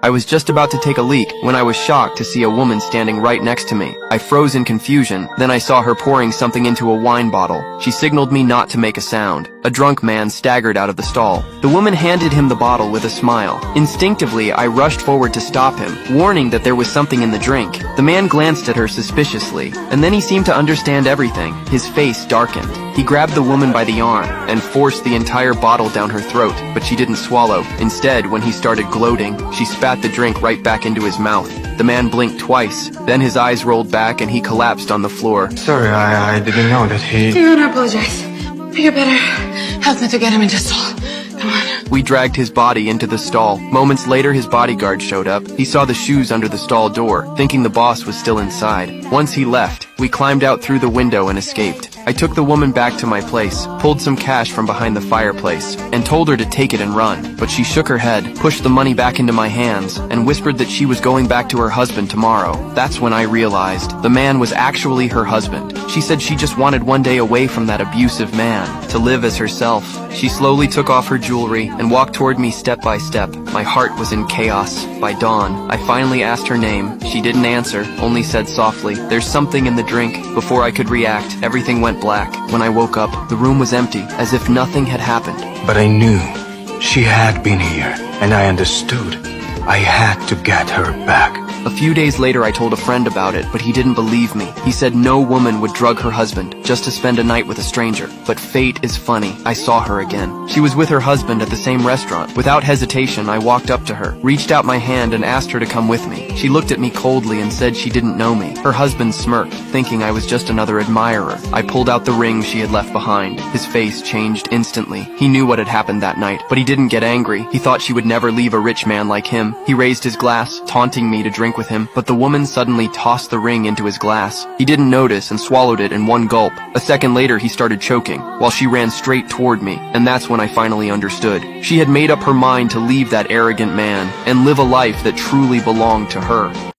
I was just about to take a leak when I was shocked to see a woman standing right next to me. I froze in confusion, then I saw her pouring something into a wine bottle. She signaled me not to make a sound. A drunk man staggered out of the stall. The woman handed him the bottle with a smile. Instinctively, I rushed forward to stop him, warning that there was something in the drink. The man glanced at her suspiciously, and then he seemed to understand everything. His face darkened. He grabbed the woman by the arm and forced the entire bottle down her throat, but she didn't swallow. Instead, when he started gloating, she spat the drink right back into his mouth. The man blinked twice, then his eyes rolled back and he collapsed on the floor. Sorry, I didn't know that he... Do not apologize. You better help me to get him into stall. Come on. We dragged his body into the stall. Moments later, his bodyguard showed up. He saw the shoes under the stall door, thinking the boss was still inside. Once he left, we climbed out through the window and escaped. I took the woman back to my place, pulled some cash from behind the fireplace, and told her to take it and run. But she shook her head, pushed the money back into my hands, and whispered that she was going back to her husband tomorrow. That's when I realized the man was actually her husband. She said she just wanted one day away from that abusive man, to live as herself. She slowly took off her jewelry and walked toward me step by step. My heart was in chaos. By dawn, I finally asked her name. She didn't answer, only said softly, "There's something in the drink." Before I could react, everything went black. When I woke up, the room was empty, as if nothing had happened. But I knew she had been here, and I understood. I had to get her back. A few days later, I told a friend about it, but he didn't believe me. He said no woman would drug her husband just to spend a night with a stranger. But fate is funny. I saw her again. She was with her husband at the same restaurant. Without hesitation, I walked up to her, reached out my hand and asked her to come with me. She looked at me coldly and said she didn't know me. Her husband smirked, thinking I was just another admirer. I pulled out the ring she had left behind. His face changed instantly. He knew what had happened that night, but he didn't get angry. He thought she would never leave a rich man like him. He raised his glass, taunting me to drink with him, but the woman suddenly tossed the ring into his glass. He didn't notice and swallowed it in one gulp. A second later, he started choking, while she ran straight toward me, and that's when I finally understood. She had made up her mind to leave that arrogant man and live a life that truly belonged to her.